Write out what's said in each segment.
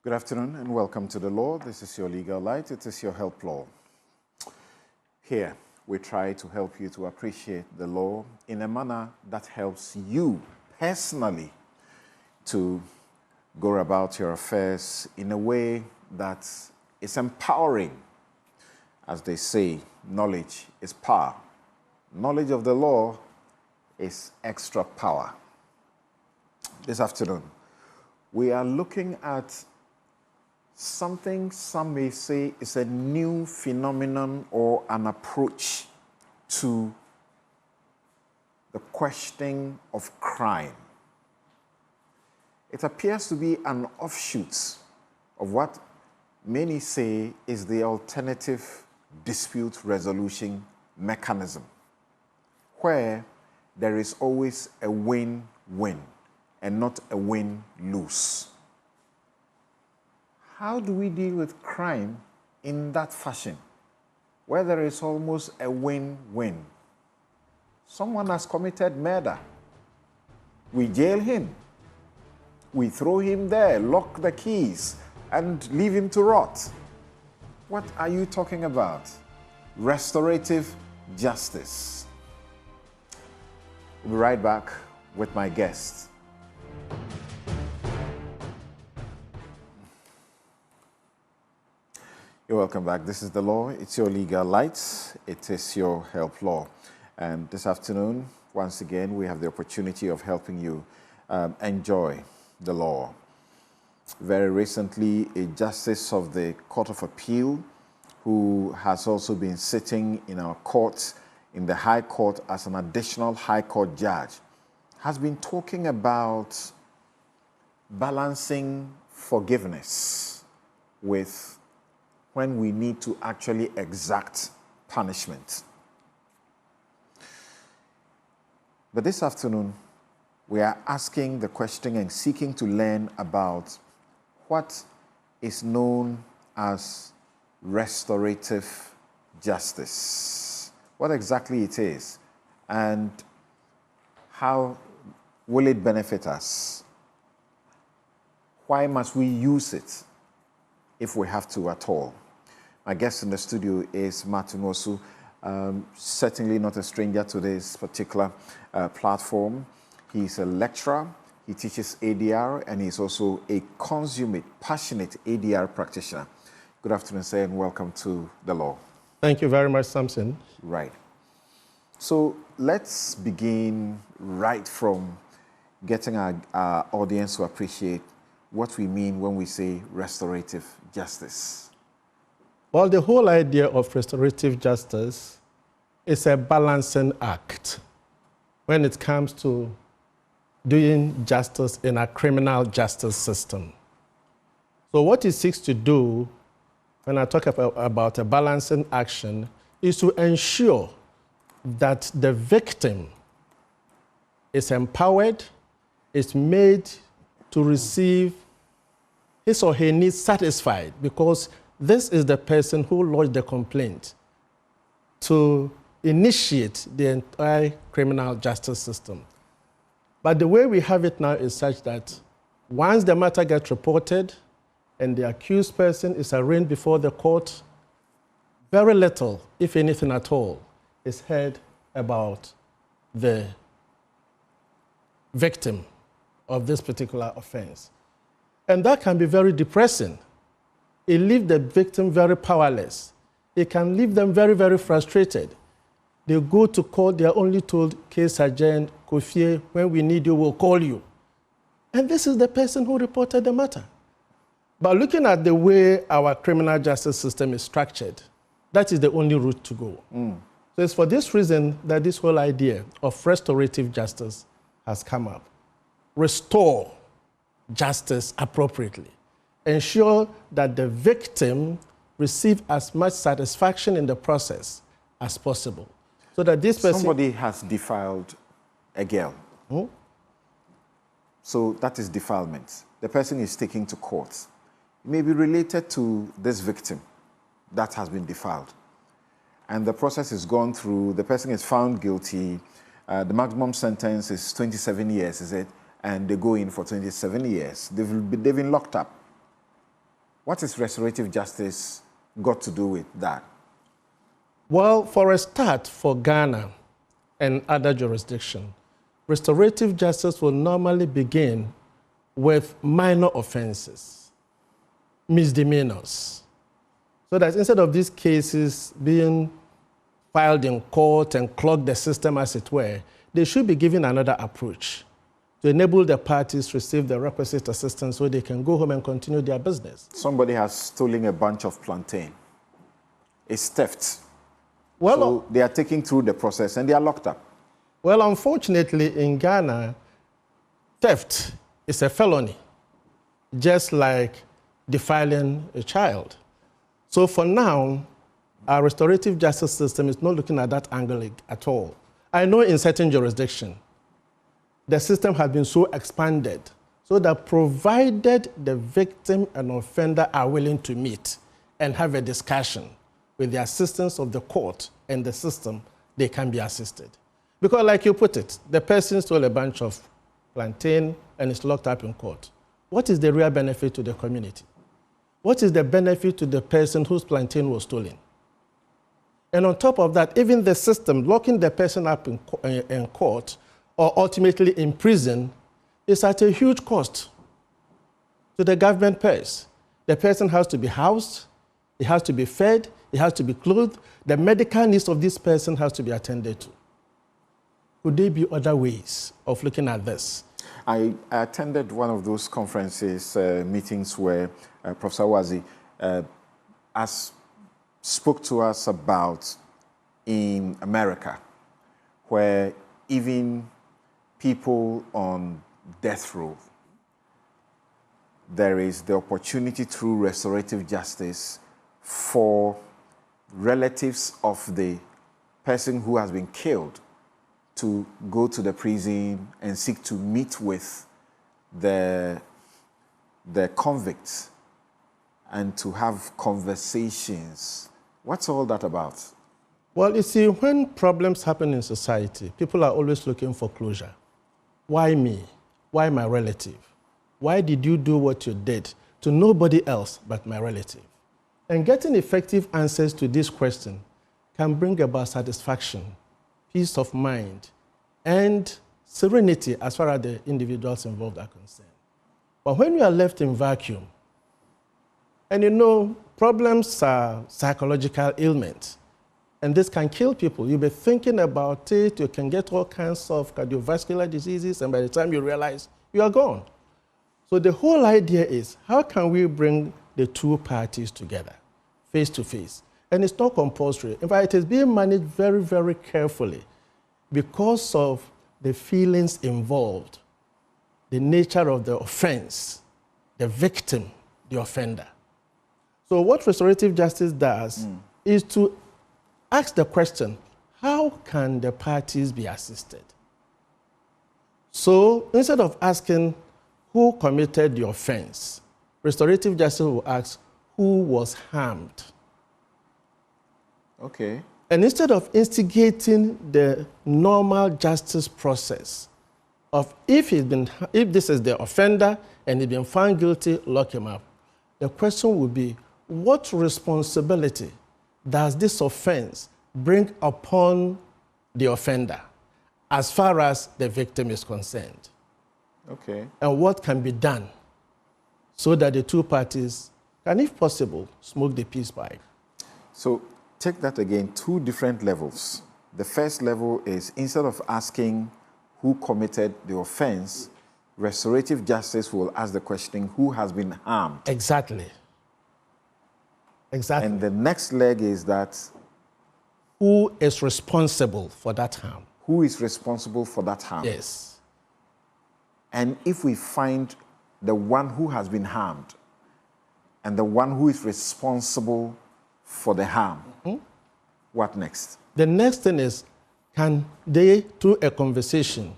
Good afternoon and welcome to the law. This is your legal light. It is your help law. Here, we try to help you to appreciate the law in a manner that helps you personally to go about your affairs in a way that is empowering. As they say, knowledge is power. Knowledge of the law is extra power. This afternoon, we are looking at something some may say is a new phenomenon or an approach to the questioning of crime. It appears to be an offshoot of what many say is the alternative dispute resolution mechanism, where there is always a win-win and not a win-lose. How do we deal with crime in that fashion, where there is almost a win-win? Someone has committed murder. We jail him. We throw him there, lock the keys, and leave him to rot. What are you talking about? Restorative justice. We'll be right back with my guest. You're welcome back. This is the law. It's your legal light. It is your help law. And this afternoon, once again, we have the opportunity of helping you enjoy the law. Very recently, a justice of the Court of Appeal, who has also been sitting in our court, in the High Court as an additional High Court judge, has been talking about balancing forgiveness with when we need to actually exact punishment. But this afternoon, we are asking the question and seeking to learn about what is known as restorative justice, what exactly it is, and how will it benefit us? Why must we use it if we have to at all? My guest in the studio is Nwosu, certainly not a stranger to this particular platform. He's a lecturer, he teaches ADR, and he's also a consummate, passionate ADR practitioner. Good afternoon, sir, and welcome to the law. Thank you very much, Samson. Right. So let's begin right from getting our audience to appreciate what we mean when we say restorative justice. Well, the whole idea of restorative justice is a balancing act when it comes to doing justice in a criminal justice system. So what it seeks to do, when I talk about a balancing action, is to ensure that the victim is empowered, is made to receive his or her needs satisfied, because this is the person who lodged the complaint to initiate the entire criminal justice system. But the way we have it now is such that once the matter gets reported and the accused person is arraigned before the court, very little, if anything at all, is heard about the victim of this particular offense. And that can be very depressing. It leaves the victim very powerless. It can leave them very, very frustrated. They go to court, they are only told, case agent, Kofi, when we need you, we'll call you. And this is the person who reported the matter. But looking at the way our criminal justice system is structured, that is the only route to go. So it's for this reason that this whole idea of restorative justice has come up. Restore justice appropriately. Ensure that the victim receives as much satisfaction in the process as possible. So that this person... Somebody has defiled a girl. So that is defilement. The person is taken to court. It may be related to this victim that has been defiled. And the process is gone through, the person is found guilty, the maximum sentence is 27 years, is it? And they go in for 27 years. They've been locked up. What is restorative justice got to do with that? Well, for a start, for Ghana and other jurisdictions, restorative justice will normally begin with minor offenses, misdemeanors. So that instead of these cases being filed in court and clog the system, as it were, they should be given another approach to enable the parties to receive the requisite assistance so they can go home and continue their business. Somebody has stolen a bunch of plantain. It's theft. Well, so they are taking through the process and they are locked up. Well, unfortunately, in Ghana, theft is a felony, just like defiling a child. So for now, our restorative justice system is not looking at that angle at all. I know in certain jurisdictions, the system has been so expanded so that provided the victim and offender are willing to meet and have a discussion with the assistance of the court and the system, they can be assisted. Because like you put it, the person stole a bunch of plantain and is locked up in court. What is the real benefit to the community? What is the benefit to the person whose plantain was stolen? And on top of that, even the system locking the person up in court or ultimately in prison is at a huge cost to the government purse. The person has to be housed, he has to be fed, he has to be clothed. The medical needs of this person has to be attended to. Could there be other ways of looking at this? I attended one of those conferences, meetings where Professor Wazi spoke to us about in America, where even people on death row, there is the opportunity through restorative justice for relatives of the person who has been killed to go to the prison and seek to meet with the convicts and to have conversations. What's all that about? Well, you see, when problems happen in society, people are always looking for closure. Why me? Why my relative? Why did you do what you did to nobody else but my relative? And getting effective answers to this question can bring about satisfaction, peace of mind, and serenity as far as the individuals involved are concerned. But when you are left in vacuum, and you know, problems are psychological ailments, and this can kill people. You'll be thinking about it, you can get all kinds of cardiovascular diseases, and by the time you realize, you are gone. So the whole idea is, how can we bring the two parties together, face to face? And it's not compulsory. In fact, it is being managed very, very carefully because of the feelings involved, the nature of the offense, the victim, the offender. So what restorative justice does is to ask the question, how can the parties be assisted? So instead of asking who committed the offense, restorative justice will ask who was harmed. Okay. And instead of instigating the normal justice process of if this is the offender and he's been found guilty, lock him up, the question would be, what responsibility does this offense bring upon the offender as far as the victim is concerned? Okay. And what can be done so that the two parties can, if possible, smoke the peace pipe? So take that again, two different levels. The first level is, instead of asking who committed the offense, restorative justice will ask the question, who has been harmed? Exactly. Exactly. And the next leg is that, who is responsible for that harm? who is responsible for that harm? Yes. And if we find the one who has been harmed and the one who is responsible for the harm, what next? The next thing is, can they, through a conversation,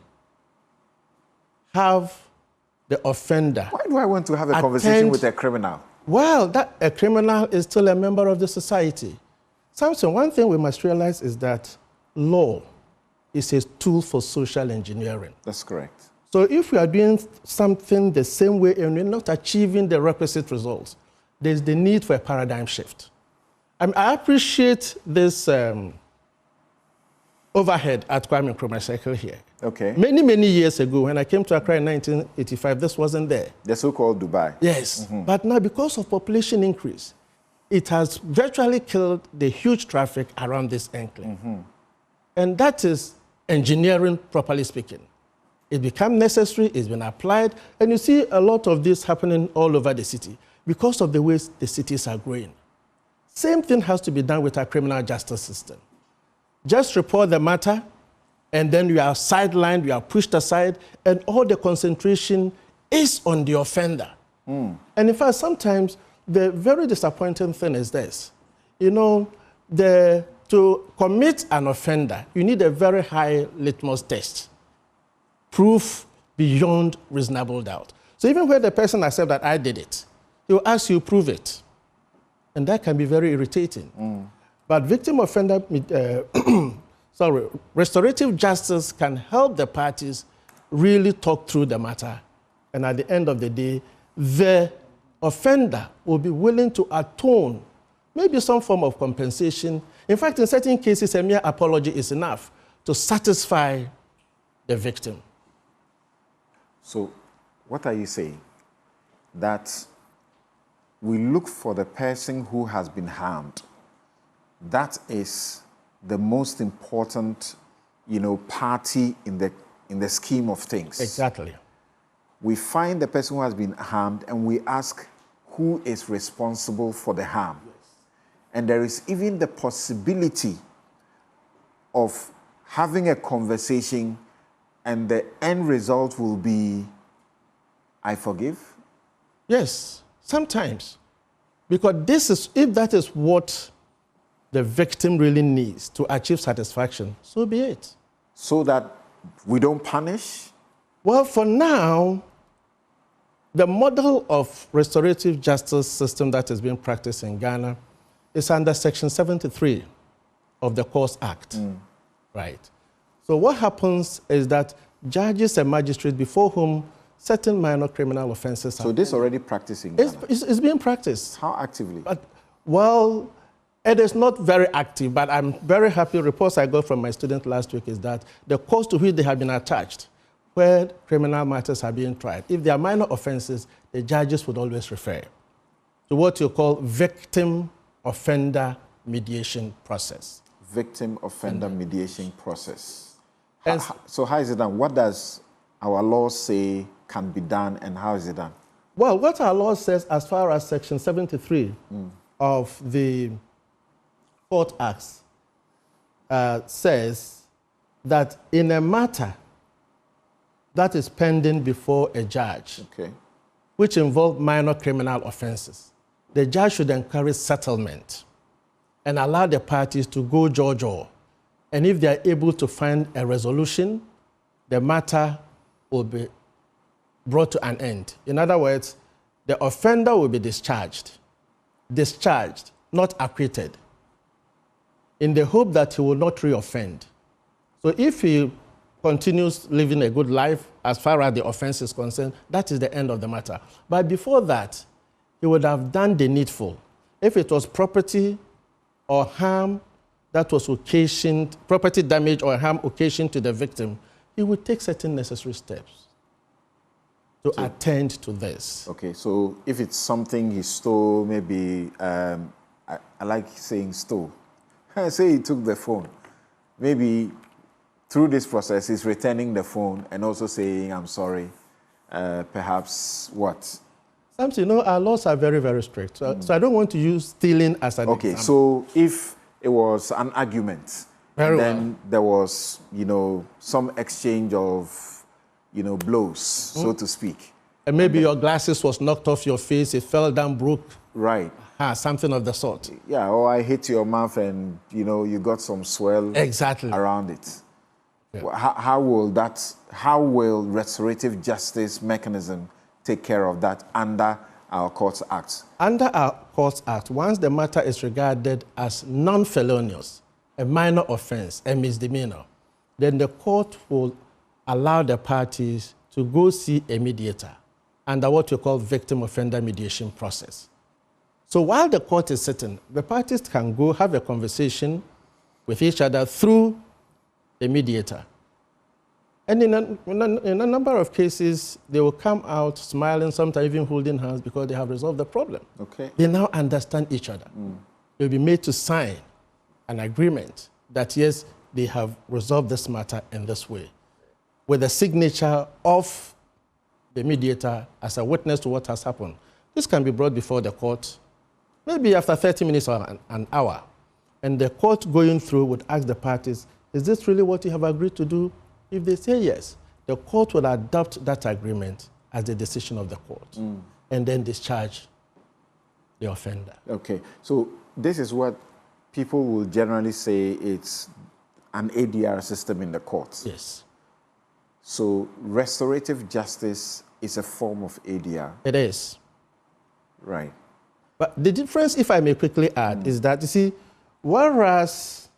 have the offender... Why do I want to have a conversation with a criminal? Well, that a criminal is still a member of the society. Samson, one thing we must realize is that law is a tool for social engineering. That's correct. So if we are doing something the same way and we're not achieving the requisite results, there's the need for a paradigm shift. I appreciate this overhead at Kwame Nkrumah Circle here. Okay. Many, many years ago, when I came to Accra in 1985, this wasn't there. The so-called Dubai. Yes. But now, because of population increase, it has virtually killed the huge traffic around this enclave. And that is engineering, properly speaking. It became necessary, it's been applied, and you see a lot of this happening all over the city because of the ways the cities are growing. Same thing has to be done with our criminal justice system. Just report the matter, and then you are sidelined, you are pushed aside, and all the concentration is on the offender. And in fact, sometimes the very disappointing thing is this. You know, to commit an offender, you need a very high litmus test. Proof beyond reasonable doubt. So even when the person accepts that I did it, he will ask you, prove it. And that can be very irritating. But victim offender, restorative justice can help the parties really talk through the matter. And at the end of the day, the offender will be willing to atone, maybe some form of compensation. In fact, in certain cases, a mere apology is enough to satisfy the victim. So what are you saying? That we look for the person who has been harmed. That is the most important, party in the scheme of things. Exactly. We find the person who has been harmed and we ask who is responsible for the harm. Yes. And there is even the possibility of having a conversation and the end result will be, I forgive? Yes, sometimes. Because if that is what the victim really needs to achieve satisfaction, so be it. So that we don't punish? Well, for now, the model of restorative justice system that is being practiced in Ghana is under Section 73 of the Courts Act. Right. So what happens is that judges and magistrates before whom certain minor criminal offenses are... So this is already practiced in Ghana? It's being practiced. How actively? Well, it is not very active, but I'm very happy. Reports I got from my student last week is that the courts to which they have been attached, where criminal matters are being tried, if they are minor offenses, the judges would always refer to what you call victim offender mediation process. Victim offender mediation process. And so how is it done? What does our law say can be done and how is it done? Well, what our law says as far as Section 73 of the Court Acts says that in a matter that is pending before a judge, which involve minor criminal offenses, the judge should encourage settlement and allow the parties to go jo-jo. And if they are able to find a resolution, the matter will be brought to an end. In other words, the offender will be discharged, not acquitted, in the hope that he will not reoffend. So if he continues living a good life as far as the offense is concerned, that is the end of the matter. But before that, he would have done the needful. If it was property or harm that was occasioned, property damage or harm occasioned to the victim, he would take certain necessary steps to attend to this. Okay, so if it's something he stole, maybe, I like saying stole. Say he took the phone. Maybe through this process, he's returning the phone and also saying, I'm sorry, perhaps what? Something, our laws are very, very strict. So I don't want to use stealing as an example. So if it was an argument, then there was, some exchange of, blows, so to speak. And maybe your glasses was knocked off your face, it fell down, broke. Right. Something of the sort. Yeah, or I hit your mouth and, you got some swell around it. Yeah. How will restorative justice mechanism take care of that under our Courts Act? Under our Courts Act, once the matter is regarded as non-felonious, a minor offense, a misdemeanor, then the court will allow the parties to go see a mediator under what you call victim offender mediation process. So while the court is sitting, the parties can go have a conversation with each other through the mediator. And in a number of cases, they will come out smiling, sometimes even holding hands because they have resolved the problem. Okay. They now understand each other. They'll be made to sign an agreement that, yes, they have resolved this matter in this way, with the signature of the mediator as a witness to what has happened. This can be brought before the court, maybe after 30 minutes or an hour. And the court going through would ask the parties, is this really what you have agreed to do? If they say yes, the court will adopt that agreement as the decision of the court and then discharge the offender. Okay, so this is what people will generally say it's an ADR system in the courts. Yes. So restorative justice is a form of ADR. It is. Right. But the difference, if I may quickly add, is that, you see, whereas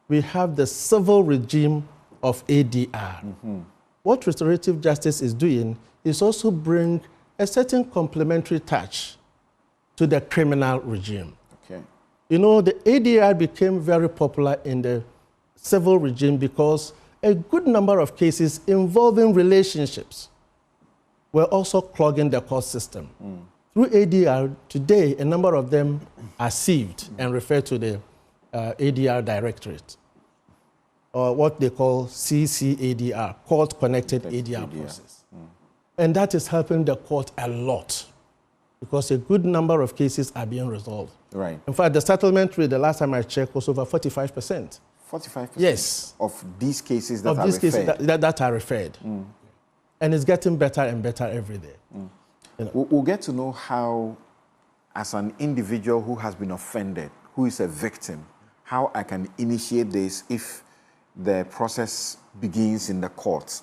we have the civil regime of ADR, what restorative justice is doing is also bring a certain complementary touch to the criminal regime. Okay. You know, the ADR became very popular in the civil regime because a good number of cases involving relationships were also clogging the court system. Through ADR, today, a number of them are sieved and referred to the ADR directorate, or what they call CCADR, Court Connected ADR process. And that is helping the court a lot because a good number of cases are being resolved. Right. In fact, the settlement rate, the last time I checked, was over 45%. 45% Yes. of these cases that Of are these referred. cases that are referred. And it's getting better and better every day. You know. We'll get to know how, as an individual who has been offended, who is a victim, how I can initiate this if the process begins in the courts,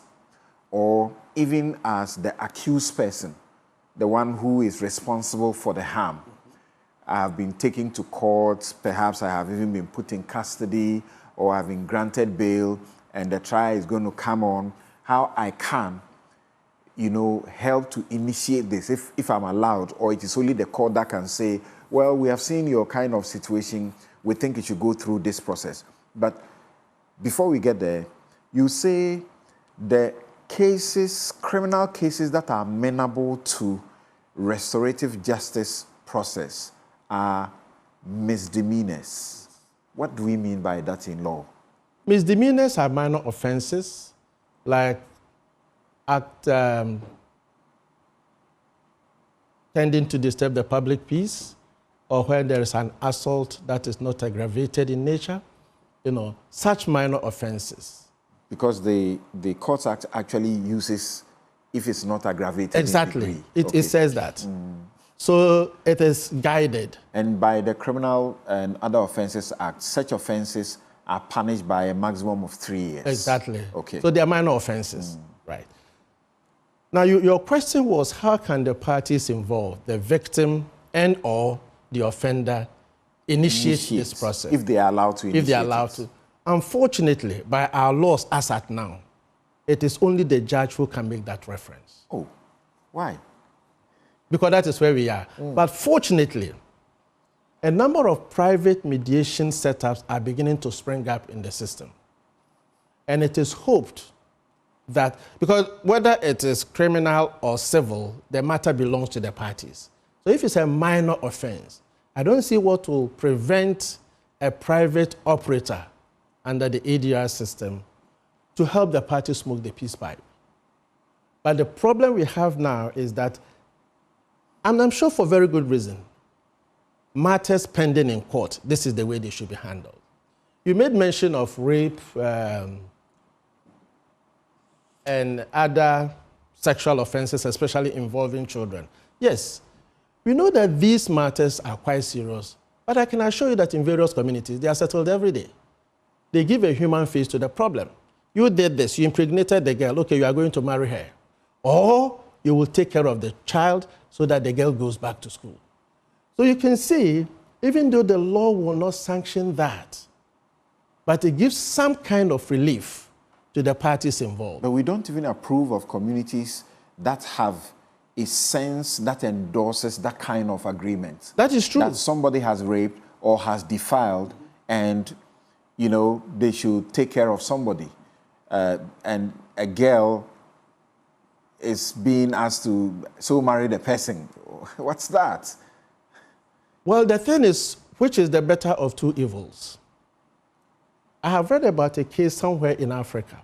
or even as the accused person, the one who is responsible for the harm. I have been taken to court, perhaps I have even been put in custody, or I've been granted bail, and the trial is going to come on, how I can, you know, help to initiate this, if I'm allowed, or it is only the court that can say, well, we have seen your kind of situation, we think you should go through this process. But before we get there, you say the cases, criminal cases that are amenable to restorative justice process are misdemeanors. What do we mean by that in law? Misdemeanors are minor offenses, like tending to disturb the public peace, or when there is an assault that is not aggravated in nature, you know, such minor offenses. Because the Courts Act actually uses if it's not aggravated. Exactly. It says that. So it is guided. And by the Criminal and Other Offences Act, such offenses are punished by a maximum of 3 years. Exactly. Okay. So they are minor offenses. Right. Now, your question was, how can the parties involved, the victim and or the offender, initiate this process? If they are allowed to initiate If they are allowed to. Unfortunately, by our laws as at now, it is only the judge who can make that reference. Oh, why? Because that is where we are. But fortunately, a number of private mediation setups are beginning to spring up in the system. And it is hoped that, because whether it is criminal or civil, the matter belongs to the parties. So if it's a minor offense, I don't see what will prevent a private operator under the ADR system to help the parties smoke the peace pipe. But the problem we have now is that, and I'm sure for very good reason, matters pending in court, this is the way they should be handled. You made mention of rape and other sexual offenses, especially involving children. Yes, we know that these matters are quite serious, but I can assure you that in various communities, they are settled every day. They give a human face to the problem. You did this, you impregnated the girl, okay, you are going to marry her. Or you will take care of the child so that the girl goes back to school. So you can see, even though the law will not sanction that, but it gives some kind of relief to the parties involved. But we don't even approve of communities that have a sense that endorses that kind of agreement. That is true. That somebody has raped or has defiled, and, you know, they should take care of somebody. And a girl is being asked to so marry the person. What's that? Well, the thing is, which is the better of two evils? I have read about a case somewhere in Africa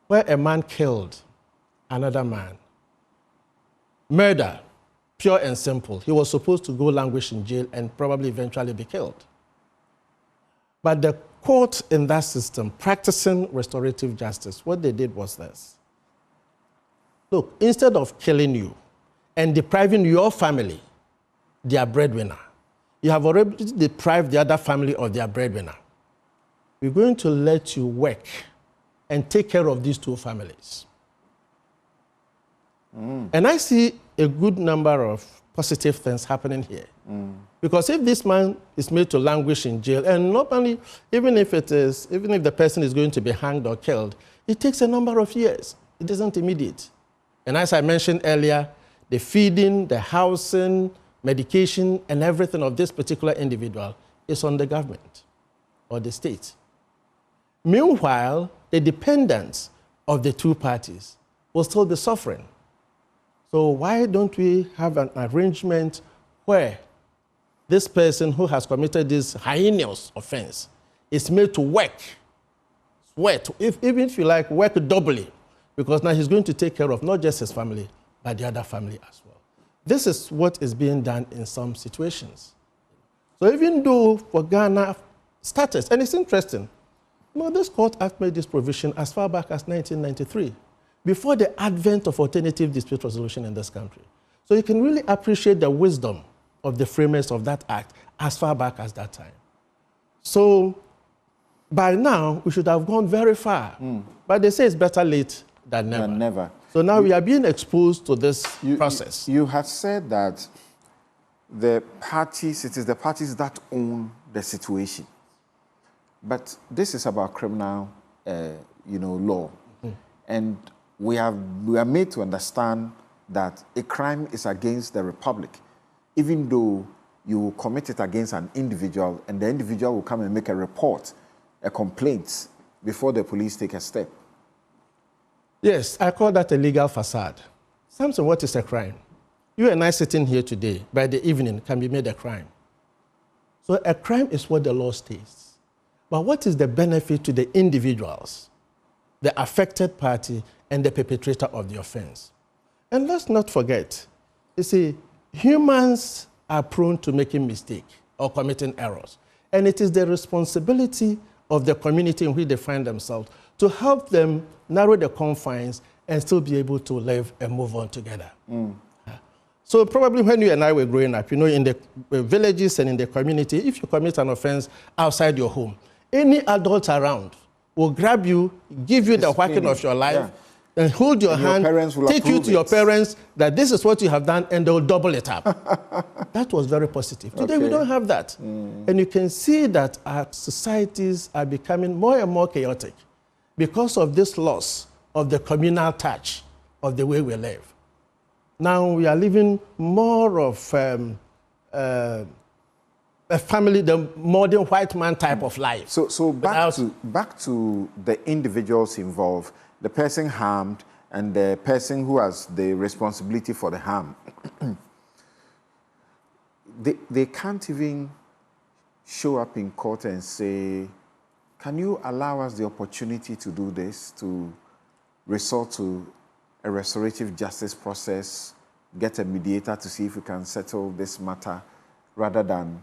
where a man killed another man. Murder, pure and simple. He was supposed to go languish in jail and probably eventually be killed. But the court in that system, practicing restorative justice, what they did was this. Look, instead of killing you and depriving your family, their breadwinner, you have already deprived the other family of their breadwinner. We're going to let you work and take care of these two families. And I see a good number of positive things happening here. Because if this man is made to languish in jail, and not only, even if the person is going to be hanged or killed, it takes a number of years. It isn't immediate. And as I mentioned earlier, the feeding, the housing, medication, and everything of this particular individual is on the government or the state. Meanwhile, the dependents of the two parties will still be suffering. So why don't we have an arrangement where this person who has committed this heinous offense is made to work, sweat, even if you like, work doubly, because now he's going to take care of not just his family, but the other family as well. This is what is being done in some situations. So even though for Ghana status, and it's interesting, you know, this court act made this provision as far back as 1993, before the advent of alternative dispute resolution in this country. So you can really appreciate the wisdom of the framers of that act as far back as that time. So by now, we should have gone very far. But they say it's better late than never. So now we are being exposed to this process. You had said that the parties, it is the parties that own the situation. But this is about criminal, law. And we are made to understand that a crime is against the republic, even though you commit it against an individual, and the individual will come and make a report, a complaint, before the police take a step. Yes, I call that a legal facade. Samson, what is a crime? You and I sitting here today, by the evening, can be made a crime. So a crime is what the law states. But what is the benefit to the individuals, the affected party, and the perpetrator of the offense? And let's not forget, you see, humans are prone to making mistakes or committing errors. And it is the responsibility of the community in which they find themselves to help them narrow the confines and still be able to live and move on together. So probably when you and I were growing up, in the villages and in the community, if you commit an offense outside your home, any adult around will grab you, give you the whacking of your life, and hold your hand, take you to your parents, that this is what you have done, and they'll double it up. That was very positive. Today, we don't have that. And you can see that our societies are becoming more and more chaotic because of this loss of the communal touch of the way we live. Now, we are living more of a family, the modern white man type of life. So back to the individuals involved, the person harmed and the person who has the responsibility for the harm. they can't even show up in court and say, can you allow us the opportunity to do this, to resort to a restorative justice process, get a mediator to see if we can settle this matter, rather than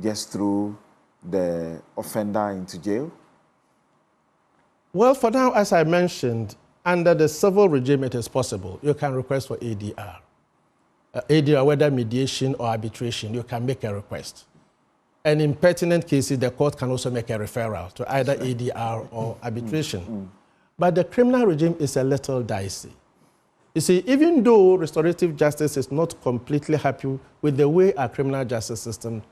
just throw the offender into jail? Well, for now, as I mentioned, under the civil regime, it is possible. You can request for ADR. ADR, whether mediation or arbitration, you can make a request. And in pertinent cases, the court can also make a referral to either ADR or arbitration. But the criminal regime is a little dicey. You see, even though restorative justice is not completely happy with the way our criminal justice system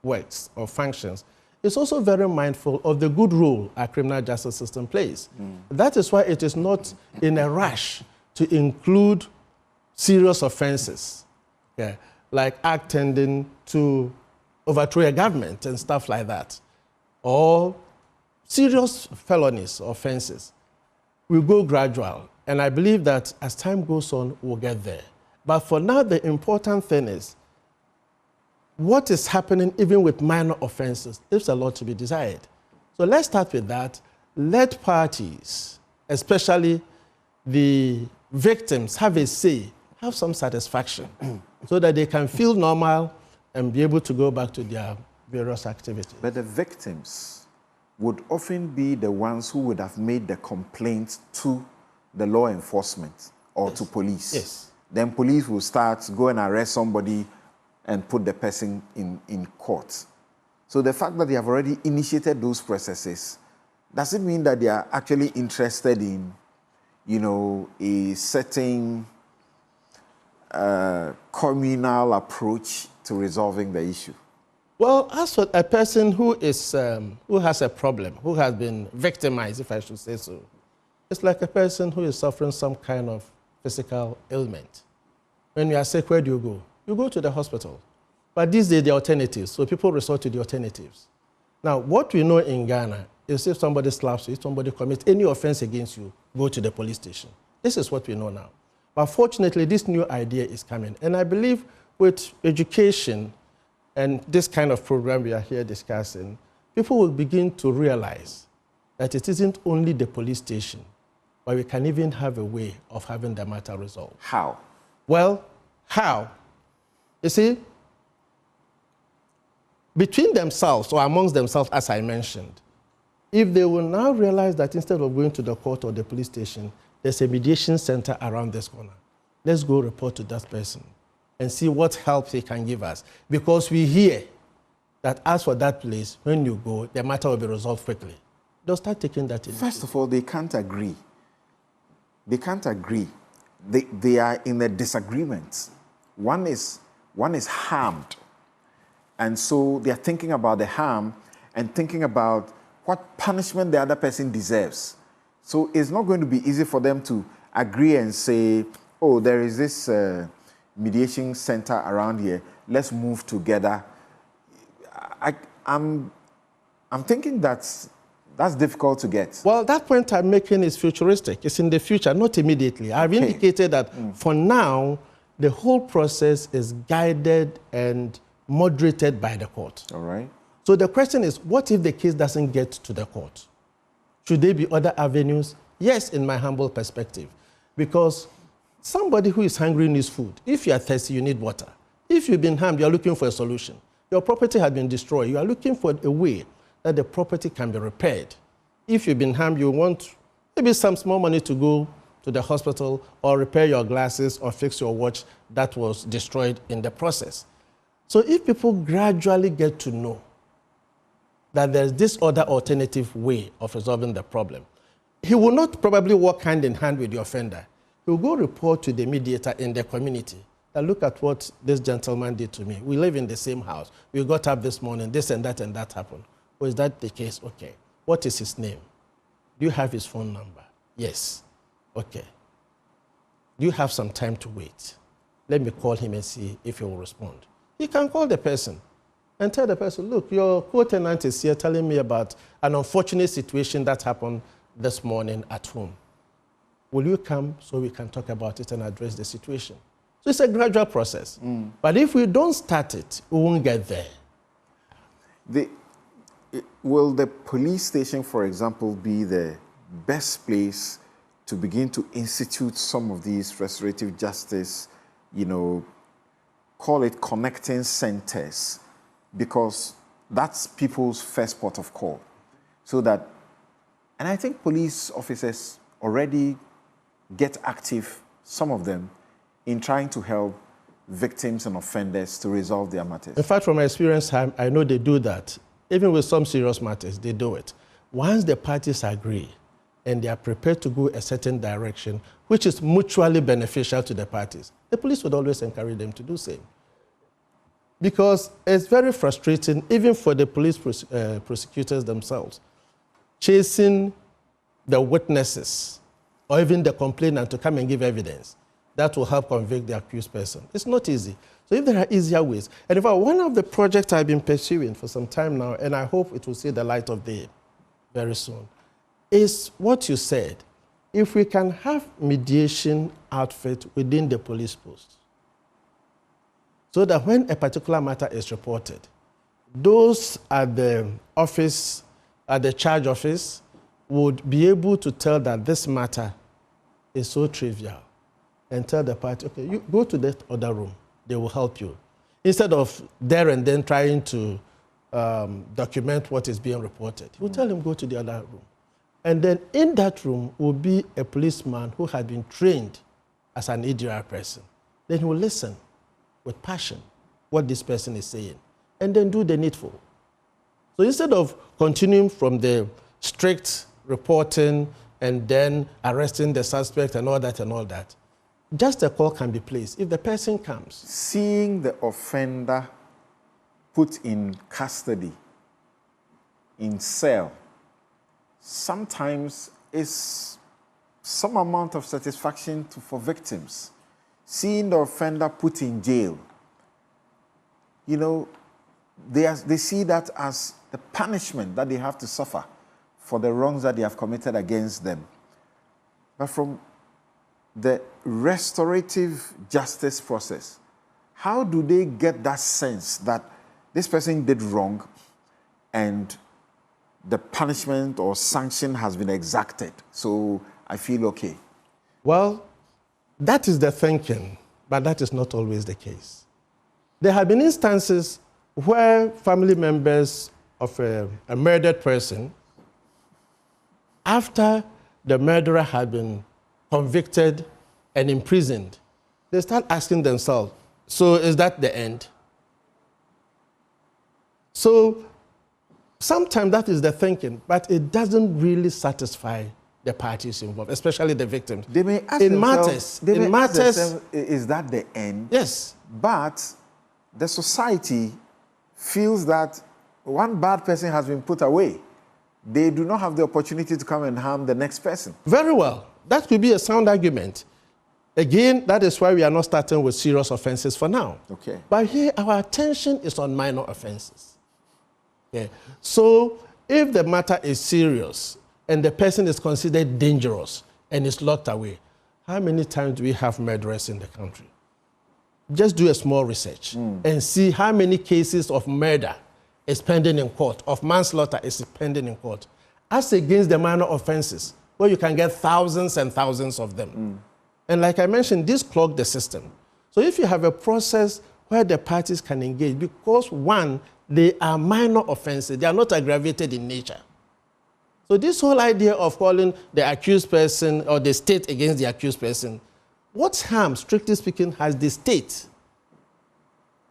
works or functions, it's also very mindful of the good role our criminal justice system plays. That is why it is not in a rush to include serious offenses, yeah, like act tending to overthrow a government and stuff like that, or serious felonies, offenses, will go gradual. And I believe that as time goes on, we'll get there. But for now, the important thing is what is happening even with minor offenses. There's a lot to be desired. So let's start with that. Let parties, especially the victims, have a say, have some satisfaction, so that they can feel normal and be able to go back to their various activities. But the victims would often be the ones who would have made the complaint to the law enforcement or to police. Yes. Then police will start, go and arrest somebody and put the person in court. So the fact that they have already initiated those processes, does it mean that they are actually interested in, you know, a certain communal approach to resolving the issue? Well, as for a person who is who has a problem, who has been victimized, if I should say so, it's like a person who is suffering some kind of physical ailment. When you are sick, where do you go? You go to the hospital. But these days, the alternatives, so people resort to the alternatives. Now, what we know in Ghana is if somebody slaps you, if somebody commits any offense against you, go to the police station. This is what we know now. But fortunately, this new idea is coming. And I believe with education and this kind of program we are here discussing, people will begin to realize that it isn't only the police station, but we can even have a way of having the matter resolved. How? Well, how? You see, between themselves or amongst themselves, as I mentioned, if they will now realize that instead of going to the court or the police station, there's a mediation center around this corner. Let's go report to that person and see what help they can give us. Because we hear that as for that place, when you go, the matter will be resolved quickly. They'll start taking that in. First of all, they can't agree. They can't agree. They are in a disagreement. One is harmed. And so they are thinking about the harm and thinking about what punishment the other person deserves. So it's not going to be easy for them to agree and say, oh, there is this mediation center around here. Let's move together. I'm thinking that's difficult to get. Well, that point I'm making is futuristic. It's in the future, not immediately. I've indicated that for now, the whole process is guided and moderated by the court. All right. So the question is, what if the case doesn't get to the court? Should there be other avenues? Yes, in my humble perspective. Because somebody who is hungry needs food. If you are thirsty, you need water. If you've been harmed, you are looking for a solution. Your property has been destroyed. You are looking for a way that the property can be repaired. If you've been harmed, you want maybe some small money to go to the hospital or repair your glasses or fix your watch that was destroyed in the process. So if people gradually get to know that there's this other alternative way of resolving the problem, he will not probably walk hand in hand with the offender. He will go report to the mediator in the community that look at what this gentleman did to me. We live in the same house. We got up this morning, this and that happened. Well, is that the case? Okay. What is his name? Do you have his phone number? Yes. Okay. Do you have some time to wait? Let me call him and see if he will respond. You can call the person and tell the person, look, your co-tenant is here telling me about an unfortunate situation that happened this morning at home. Will you come so we can talk about it and address the situation? So it's a gradual process. But if we don't start it, we won't get there. Will the police station, for example, be the best place to begin to institute some of these restorative justice, call it connecting centers, because that's people's first port of call. So that, and I think police officers already get active, some of them, in trying to help victims and offenders to resolve their matters. In fact, from my experience, I know they do that. Even with some serious matters, they do it. Once the parties agree and they are prepared to go a certain direction, which is mutually beneficial to the parties, the police would always encourage them to do the same. Because it's very frustrating, even for the police prosecutors themselves, chasing the witnesses or even the complainant to come and give evidence. that will help convict the accused person. It's not easy. So if there are easier ways, and in fact, one of the projects I've been pursuing for some time now, and I hope it will see the light of day very soon, is what you said. If we can have mediation outfit within the police post, so that when a particular matter is reported, those at the office, at the charge office, would be able to tell that this matter is so trivial and tell the party, okay, you go to that other room, they will help you. Instead of there and then trying to document what is being reported, you will tell him, go to the other room. And then in that room will be a policeman who had been trained as an EDR person. Then he will listen with passion what this person is saying and then do the needful. So instead of continuing from the strict reporting and then arresting the suspect and all that, just a call can be placed. If the person comes. Seeing the offender put in custody, in cell, sometimes is some amount of satisfaction for victims. Seeing the offender put in jail, they see that as the punishment that they have to suffer for the wrongs that they have committed against them. But from the restorative justice process, how do they get that sense that this person did wrong and the punishment or sanction has been exacted, so I feel okay? Well, that is the thinking, but that is not always the case. There have been instances where family members of a murdered person, after the murderer had been convicted and imprisoned, they start asking themselves, so is that the end? So sometimes that is the thinking, but it doesn't really satisfy the parties involved, especially the victims. They may ask themselves, is that the end? Yes. But the society feels that one bad person has been put away. They do not have the opportunity to come and harm the next person. Very well. That could be a sound argument. Again, that is why we are not starting with serious offenses for now. Okay. But here, our attention is on minor offenses. Okay. So if the matter is serious and the person is considered dangerous and is locked away, how many times do we have murderers in the country? Just do a small research and see how many cases of murder is pending in court, of manslaughter is pending in court, as against the minor offenses, where you can get thousands and thousands of them. And like I mentioned, this clogged the system. So if you have a process where the parties can engage, because one, they are minor offenses, they are not aggravated in nature. So this whole idea of calling the accused person or the state against the accused person, what harm, strictly speaking, has the state?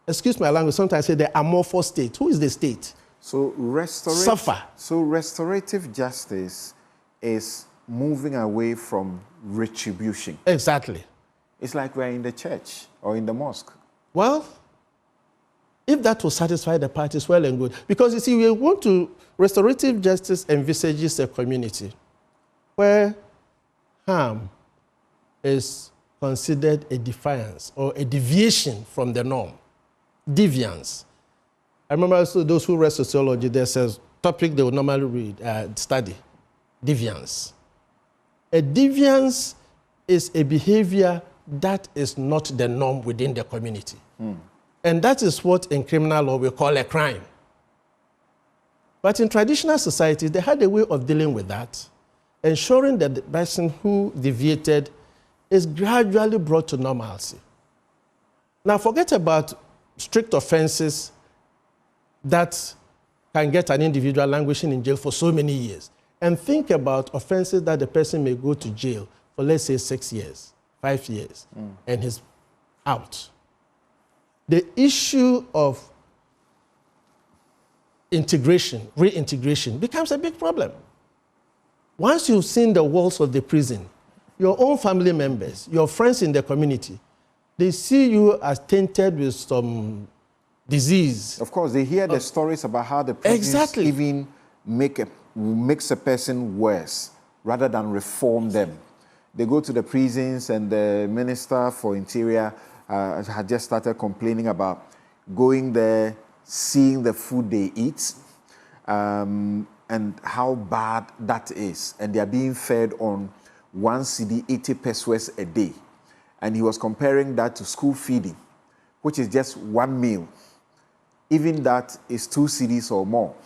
Excuse my language, sometimes I say the amorphous state. Who is the state? So restorative justice is moving away from retribution. Exactly. It's like we're in the church or in the mosque. Well, if that will satisfy the parties, well and good. Because you see, we want to, restorative justice envisages a community where harm is considered a defiance or a deviation from the norm. Deviance. I remember also those who read sociology, there's a topic they would normally study, deviance. A deviance is a behavior that is not the norm within the community. And that is what in criminal law we call a crime. But in traditional society, they had a way of dealing with that, ensuring that the person who deviated is gradually brought to normalcy. Now forget about strict offenses that can get an individual languishing in jail for so many years. And think about offenses that the person may go to jail for, let's say, 6 years, 5 years, and he's out. The issue of integration, reintegration, becomes a big problem. Once you've seen the walls of the prison, your own family members, your friends in the community, they see you as tainted with some disease. Of course, they hear the stories about how the prison even makes a person worse rather than reform them. they go to the prisons, and the Minister for Interior had just started complaining about going there, seeing the food they eat, and how bad that is. And they are being fed on 1 cedi 80 pesos a day. And he was comparing that to school feeding, which is just one meal. Even that is 2 cedis or more.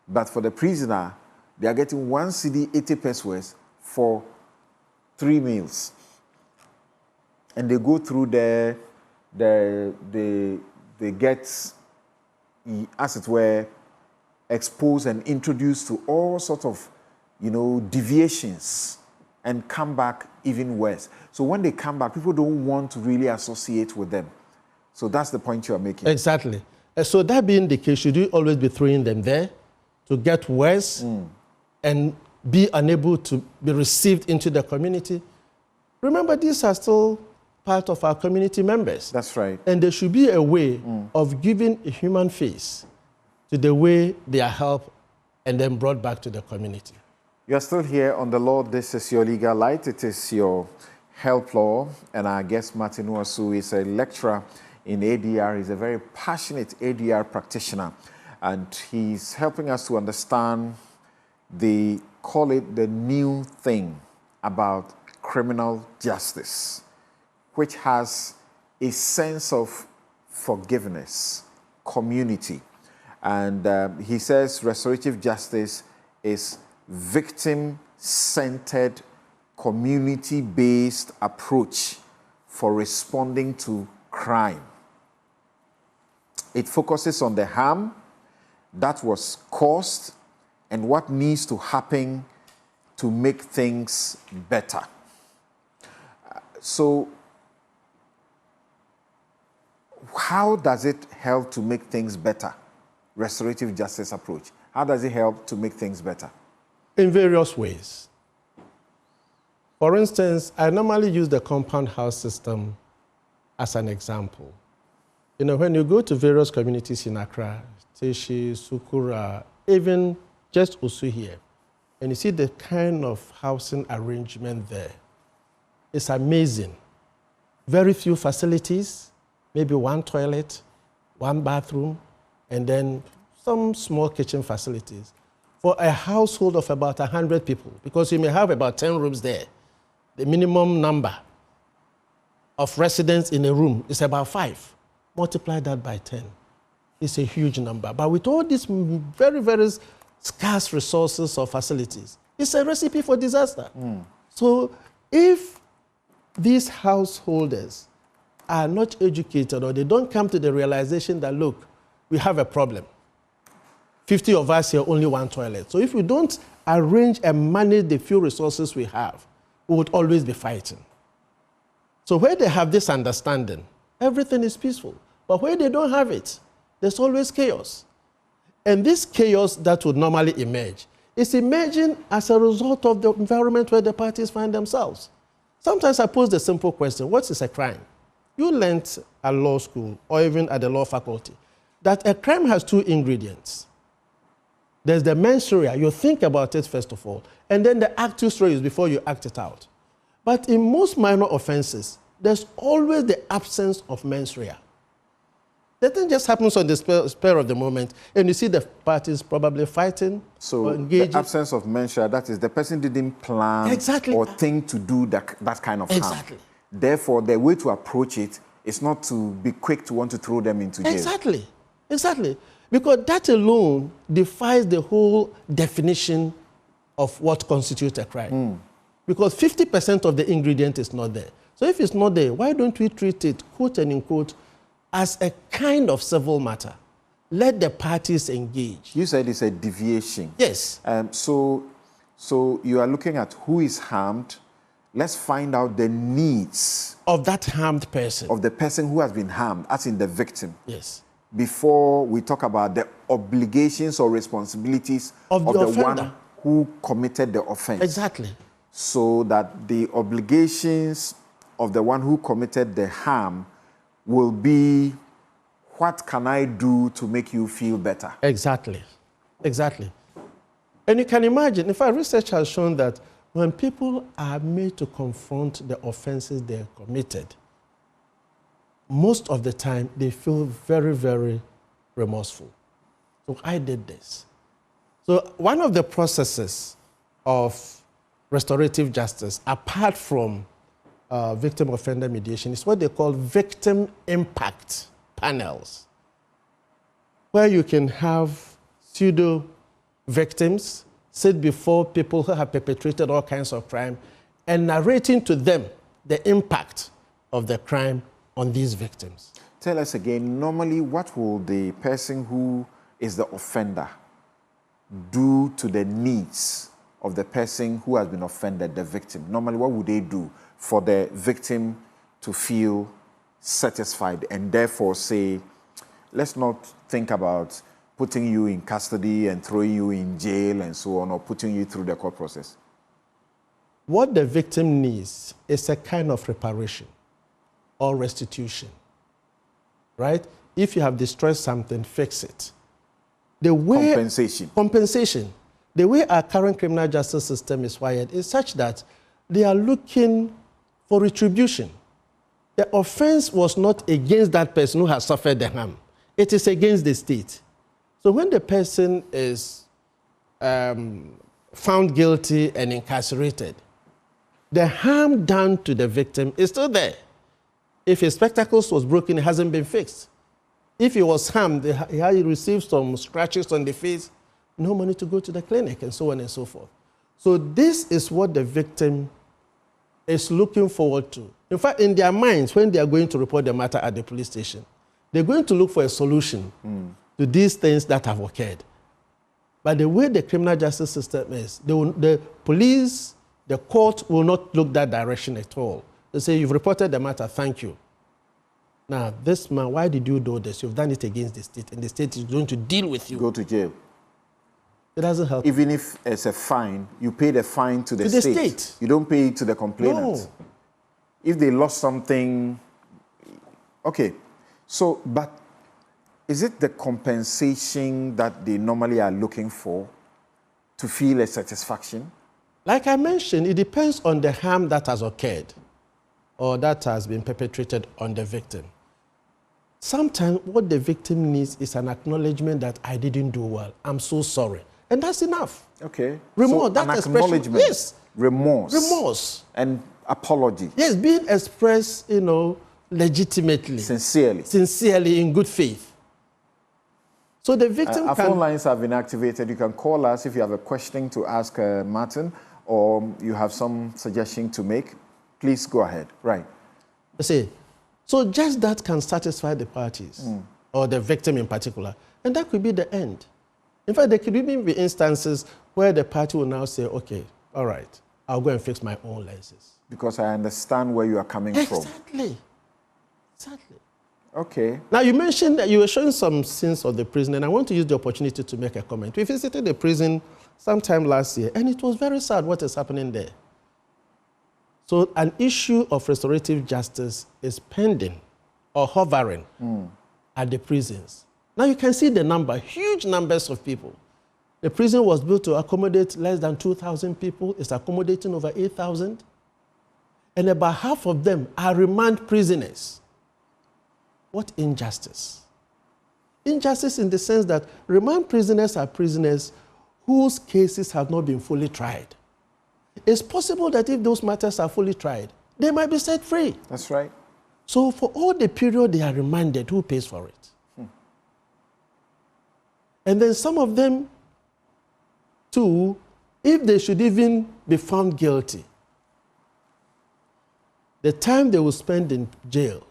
But for the prisoner, they are getting 1 cedi 80 pesos for 3 meals. And they go through they get, as it were, exposed and introduced to all sorts of, deviations, and come back even worse. So when they come back, people don't want to really associate with them. So that's the point you are making. Exactly. So that being the case, should you always be throwing them there to get worse and be unable to be received into the community? Remember, these are still part of our community members. That's right. And there should be a way of giving a human face to the way they are helped and then brought back to the community. You are still here on The Law. This is your legal light. It is your health law. And our guest, Martin Nwosu, is a lecturer in ADR. He's a very passionate ADR practitioner. And he's helping us to understand call it the new thing about criminal justice, which has a sense of forgiveness, community. And he says restorative justice is victim-centered, community-based approach for responding to crime. It focuses on the harm that was caused and what needs to happen to make things better. So, how does it help to make things better? Restorative justice approach. How does it help to make things better? In various ways. For instance, I normally use the compound house system as an example. When you go to various communities in Accra, Teshi, Sukura, even just Nwosu here, and you see the kind of housing arrangement there, it's amazing. Very few facilities, maybe 1 toilet, 1 bathroom, and then some small kitchen facilities for a household of about 100 people, because you may have about 10 rooms there. The minimum number of residents in a room is about 5. Multiply that by 10. It's a huge number. but with all these very, very scarce resources or facilities, it's a recipe for disaster. So if these householders are not educated, or they don't come to the realization that, look, we have a problem. 50 of us here, only 1 toilet. So if we don't arrange and manage the few resources we have, we would always be fighting. So where they have this understanding, everything is peaceful. But where they don't have it, there's always chaos. And this chaos that would normally emerge is emerging as a result of the environment where the parties find themselves. Sometimes I pose the simple question, what is a crime? You learned at law school, or even at the law faculty, that a crime has 2 ingredients. There's the mens rea, you think about it first of all, and then the actus reus before you act it out. But in most minor offenses, there's always the absence of mens rea. The thing just happens on the spur of the moment, and you see the parties probably fighting or engaging. The absence of mens rea, that is, the person didn't plan or think to do that kind of harm. Exactly. Therefore, the way to approach it is not to be quick to want to throw them into jail. Exactly. Because that alone defies the whole definition of what constitutes a crime. Because 50% of the ingredient is not there. So if it's not there, why don't we treat it, quote and unquote, as a kind of civil matter? Let the parties engage. You said it's a deviation. Yes. So you are looking at who is harmed. Let's find out the needs of that harmed person. Of the person who has been harmed, as in the victim. Yes. Before we talk about the obligations or responsibilities of the one who committed the offense. Exactly. So that the obligations of the one who committed the harm will be, what can I do to make you feel better? Exactly. And you can imagine, in fact, research has shown that when people are made to confront the offenses they committed, most of the time they feel very, very remorseful. So I did this. So one of the processes of restorative justice, apart from victim offender mediation, is what they call victim impact panels, where you can have pseudo victims sit before people who have perpetrated all kinds of crime and narrating to them the impact of the crime on these victims. Tell us again, normally what will the person who is the offender do to the needs of the person who has been offended, the victim? Normally, what would they do for the victim to feel satisfied and therefore say, let's not think about putting you in custody and throwing you in jail and so on, or putting you through the court process? What the victim needs is a kind of reparation or restitution, right? If you have destroyed something, fix it. The way compensation. The way our current criminal justice system is wired is such that they are looking for retribution. The offense was not against that person who has suffered the harm. It is against the state. So when the person is found guilty and incarcerated, the harm done to the victim is still there. If his spectacles was broken, it hasn't been fixed. If he was harmed, he received some scratches on the face, no money to go to the clinic, and so on and so forth. So this is what the victim is looking forward to. In fact, in their minds, when they are going to report the matter at the police station, they're going to look for a solution to these things that have occurred. But the way the criminal justice system is, the police, the court will not look that direction at all. They say, you've reported the matter, thank you. Now, this man, why did you do this? You've done it against the state, and the state is going to deal with you. Go to jail. It doesn't help. Even if it's a fine, you pay the fine to the state. You don't pay it to the complainant. No. If they lost something, okay. So, but is it the compensation that they normally are looking for to feel a satisfaction? Like I mentioned, it depends on the harm that has occurred or that has been perpetrated on the victim. Sometimes what the victim needs is an acknowledgement that I didn't do well. I'm so sorry. And that's enough. Okay. Remorse, so that an acknowledgement. Yes. Remorse. Remorse. And apology. Yes, being expressed, legitimately. Sincerely. Sincerely, in good faith. So the victim our phone lines have been activated. You can call us if you have a question to ask Martin, or you have some suggestion to make. Please go ahead. Right. So just that can satisfy the parties, or the victim in particular, and that could be the end. In fact, there could even be instances where the party will now say, okay, all right, I'll go and fix my own lenses. Because I understand where you are coming from. Exactly. Okay. Now, you mentioned that you were showing some scenes of the prison, and I want to use the opportunity to make a comment. We visited the prison sometime last year, and it was very sad what is happening there. So an issue of restorative justice is pending or hovering at the prisons. Now you can see the number, huge numbers of people. The prison was built to accommodate less than 2,000 people. It's accommodating over 8,000. And about half of them are remand prisoners. What injustice? Injustice in the sense that remand prisoners are prisoners whose cases have not been fully tried. It's possible that if those matters are fully tried, they might be set free. That's right. So for all the period they are remanded, who pays for it? And then some of them, too, if they should even be found guilty, the time they will spend in jail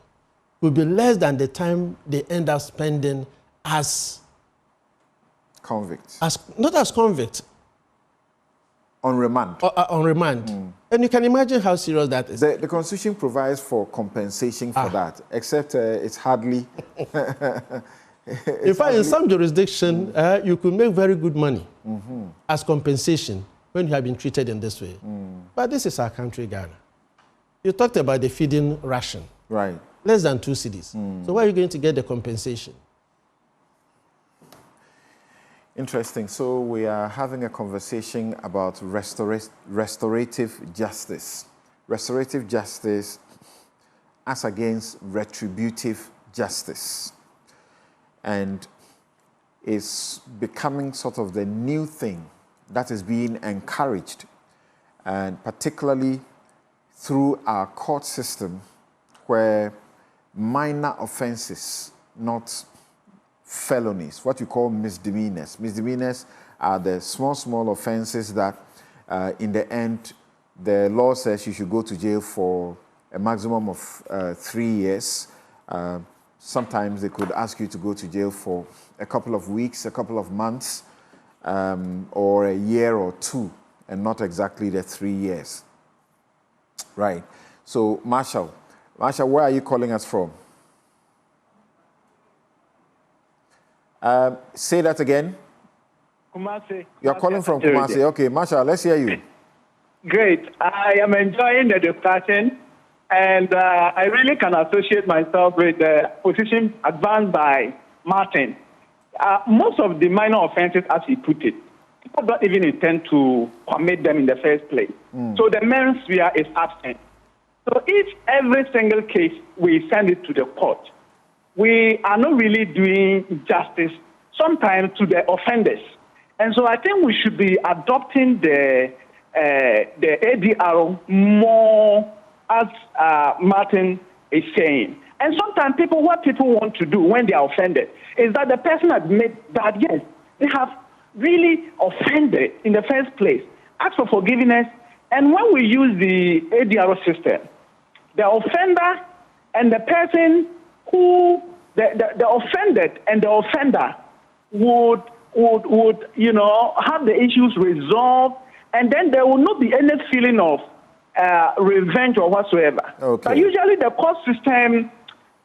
will be less than the time they end up spending as convicts. Not as convicts. On remand. On remand. And you can imagine how serious that is. The Constitution provides for compensation for that, except it's hardly... in fact, in some jurisdiction, you could make very good money as compensation when you have been treated in this way. But this is our country, Ghana. You talked about the feeding ration. Right. Less than 2 cedis. So where are you going to get the compensation? Interesting. So we are having a conversation about restorative justice. Restorative justice as against retributive justice. And is becoming sort of the new thing that is being encouraged, and particularly through our court system, where minor offenses, not felonies, what you call misdemeanors. Misdemeanors are the small offenses that in the end, the law says you should go to jail for a maximum of 3 years. Sometimes they could ask you to go to jail for a couple of weeks, a couple of months, or a year or two, and not exactly the 3 years. Right. So, Marshall, where are you calling us from? Say that again. Kumasi. You're calling from Kumasi. Okay, Marshall, let's hear you. Great. I am enjoying the discussion, and I really can associate myself with the position advanced by Martin. Most of the minor offenses, as he put it, people don't even intend to commit them in the first place. So the mens rea is absent. So if every single case we send it to the court, we are not really doing justice sometimes to the offenders. And so I think we should be adopting the ADR more, as Martin is saying. And sometimes what people want to do when they are offended is that the person admits that, yes, they have really offended in the first place, ask for forgiveness. And when we use the ADR system, the offender and the person who, the offended and the offender would have the issues resolved, and then there will not be any feeling of revenge or whatsoever. Okay. But usually the court system,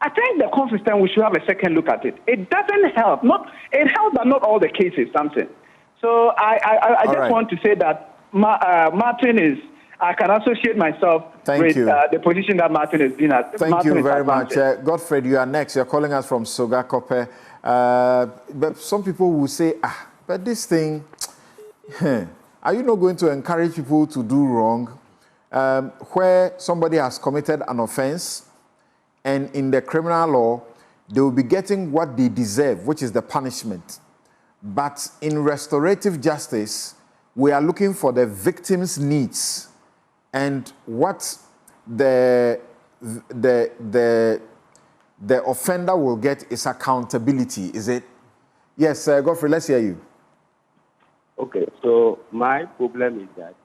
I think the court system, we should have a second look at it. It doesn't help. It helps, but not all the cases, something. So I just want to say that Martin is, I can associate myself with the position that Martin has been at. Thank you very much. Godfred, you are next. You're calling us from Sogakope. But some people will say, but this thing, are you not going to encourage people to do wrong? Where somebody has committed an offense, and in the criminal law, they will be getting what they deserve, which is the punishment. But in restorative justice, we are looking for the victim's needs, and what the offender will get is accountability. Is it? Yes, Godfrey, let's hear you. Okay, so my problem is that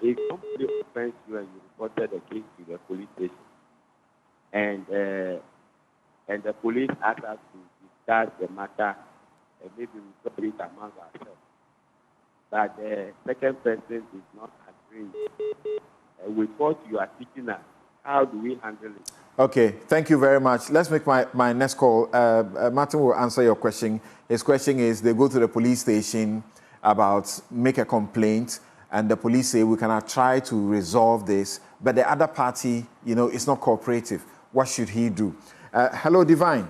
if somebody offends you and you reported a case to the police station, and the police ask us to discuss the matter, and maybe we solve it among ourselves, but the second person is not agreeing with what you are teaching us, how do we handle it? Okay, thank you very much. Let's make my next call. Martin will answer your question. His question is, they go to the police station make a complaint, and the police say, we cannot try to resolve this, but the other party, is not cooperative. What should he do? Hello, Divine.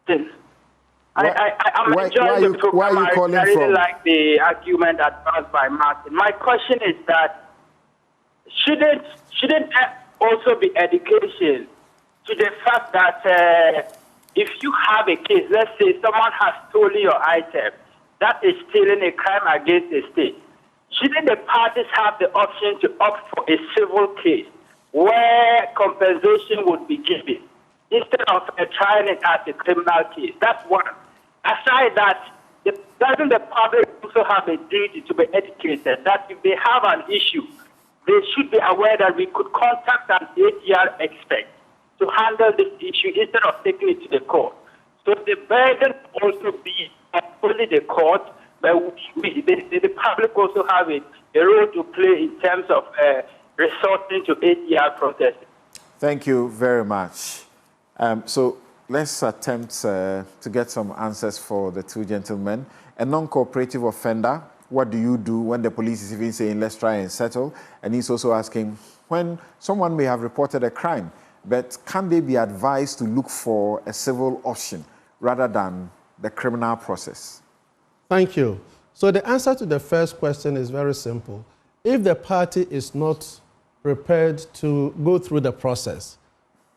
I'm enjoying the program. I really like the argument advanced by Martin. My question is that shouldn't there also be education to the fact that if you have a case, let's say someone has stolen your item, that is stealing a crime against the state. Shouldn't the parties have the option to opt for a civil case where compensation would be given instead of trying it as a criminal case? That's one. Aside that, doesn't the public also have a duty to be educated that if they have an issue, they should be aware that we could contact an ATR expert to handle this issue instead of taking it to the court? So the burden also be not only the court, but the public also have a role to play in terms of resorting to ATR processing. Thank you very much. So let's attempt to get some answers for the two gentlemen. A non-cooperative offender, what do you do when the police is even saying, let's try and settle? And he's also asking, when someone may have reported a crime, but can they be advised to look for a civil option rather than the criminal process? Thank you. So the answer to the first question is very simple. If the party is not prepared to go through the process,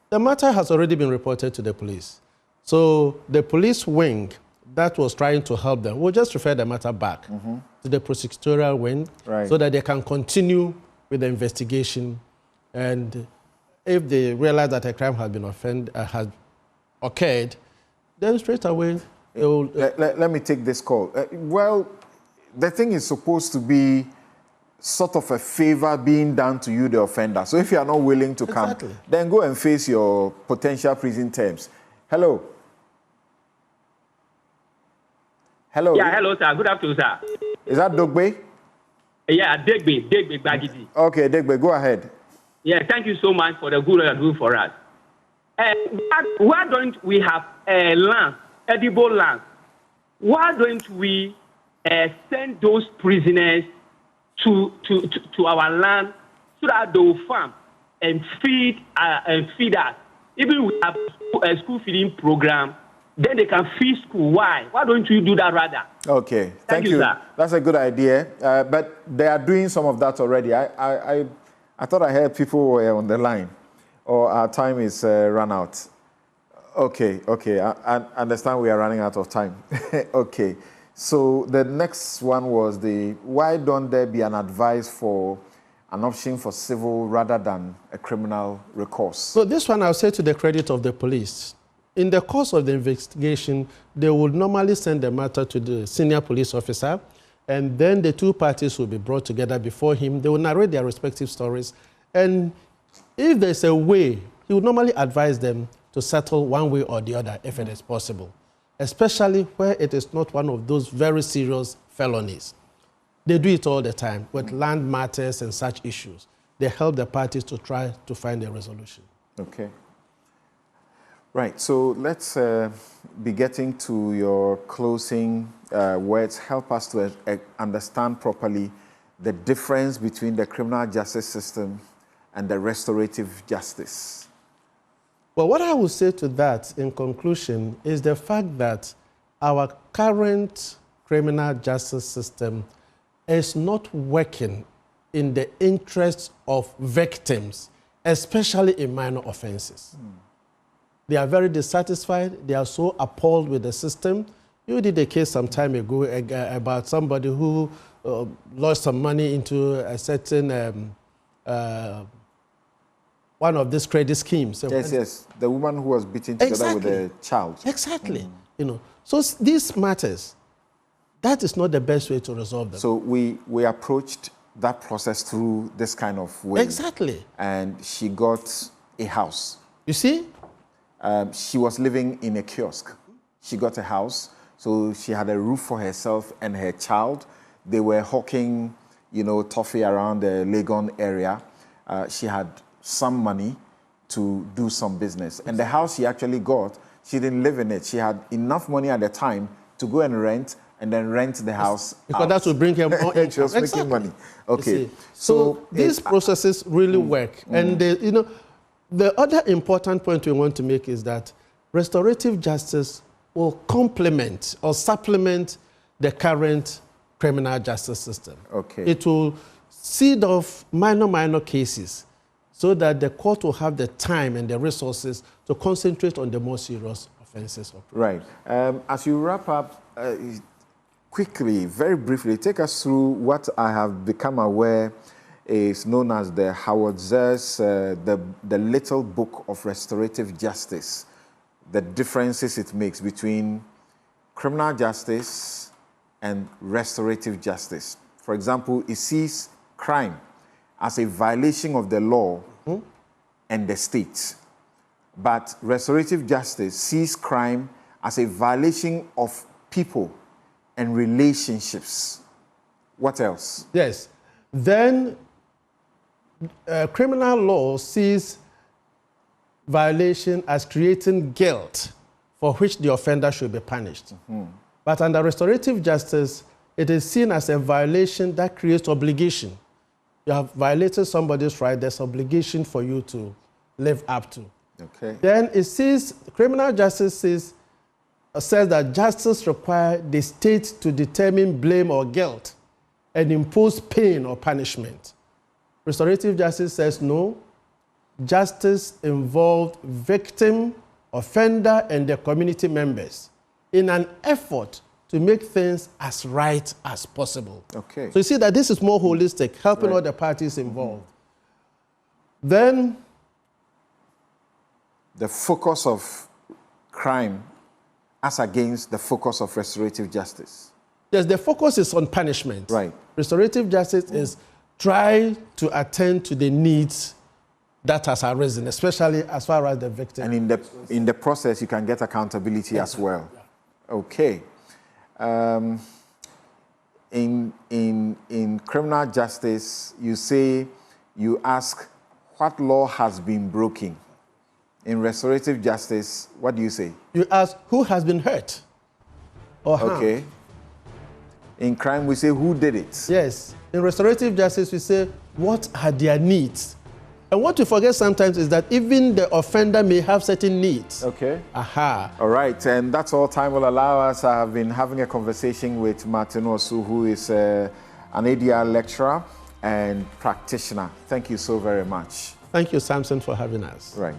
the matter has already been reported to the police. So the police wing that was trying to help them will just refer the matter back to the prosecutorial wing so that they can continue with the investigation. And if they realize that a crime has been has occurred, then straight away they will... Let me take this call. Well, the thing is supposed to be sort of a favor being done to you, the offender. So if you are not willing to come, then go and face your potential prison terms. Hello. Hello. Yeah, hello, sir. Good afternoon, sir. Is that Dogbe? Yeah, Degbe Bagidi. Okay, Degbe, go ahead. Yeah, thank you so much for the good you are doing for us. Why don't we have land, edible land? Why don't we send those prisoners to our land so that they will farm and feed us? Even we have a school feeding program, then they can feed school. Why? Why don't you do that rather? Okay, thank you. Sir. That's a good idea. But they are doing some of that already. I thought I heard people were on the line, or our time is run out. Okay. I understand we are running out of time. Okay. So the next one was why don't there be an advice for an option for civil rather than a criminal recourse? So this one I'll say to the credit of the police. In the course of the investigation, they would normally send the matter to the senior police officer, and then the two parties will be brought together before him. They will narrate their respective stories. And if there's a way, he would normally advise them to settle one way or the other if it is possible, especially where it is not one of those very serious felonies. They do it all the time with land matters and such issues. They help the parties to try to find a resolution. Okay. Right, so let's be getting to your closing words. Help us to understand properly the difference between the criminal justice system and the restorative justice. Well, what I would say to that in conclusion is the fact that our current criminal justice system is not working in the interests of victims, especially in minor offenses. They are very dissatisfied. They are so appalled with the system. You did a case some time ago about somebody who lost some money into a certain one of these credit schemes. Yes. The woman who was beaten together with a child. Exactly. You know, so these matters, that is not the best way to resolve them. So we approached that process through this kind of way. Exactly. And she got a house. You see? She was living in a kiosk. She got a house, so she had a roof for herself and her child. They were hawking, toffee around the Legon area. She had some money to do some business. And the house she actually got, she didn't live in it. She had enough money at the time to go and rent the house because out. that would bring her more income. She was making money. Okay. So these processes really work. And, the other important point we want to make is that restorative justice will complement or supplement the current criminal justice system. Okay. It will seed off minor cases so that the court will have the time and the resources to concentrate on the more serious offenses. Right. As you wrap up, quickly, very briefly, take us through what I have become aware is known as the Howard Zers, the little book of restorative justice, the differences it makes between criminal justice and restorative justice. For example, it sees crime as a violation of the law and the state. But restorative justice sees crime as a violation of people and relationships. What else? Yes. Then criminal law sees violation as creating guilt for which the offender should be punished. But under restorative justice, it is seen as a violation that creates obligation. You have violated somebody's right, there's obligation for you to live up to. Okay. Then it sees, criminal justice sees says that justice requires the state to determine blame or guilt and impose pain or punishment. Restorative justice says no. Justice involved victim, offender, and their community members in an effort to make things as right as possible. Okay. So you see that this is more holistic, helping all the parties involved. Then the focus of crime as against the focus of restorative justice. Yes, the focus is on punishment. Right. Restorative justice is try to attend to the needs that has arisen, especially as far as the victim. And in the process, you can get accountability as well. Okay. In criminal justice, you ask what law has been broken. In restorative justice, what do you say? You ask who has been hurt or harmed. Okay. In crime, we say who did it. Yes. In restorative justice, we say what are their needs. And what you forget sometimes is that even the offender may have certain needs. Okay. Aha. All right, and that's all time will allow us. I have been having a conversation with Nwosu, who is an ADR lecturer and practitioner. Thank you so very much. Thank you, Samson, for having us. Right.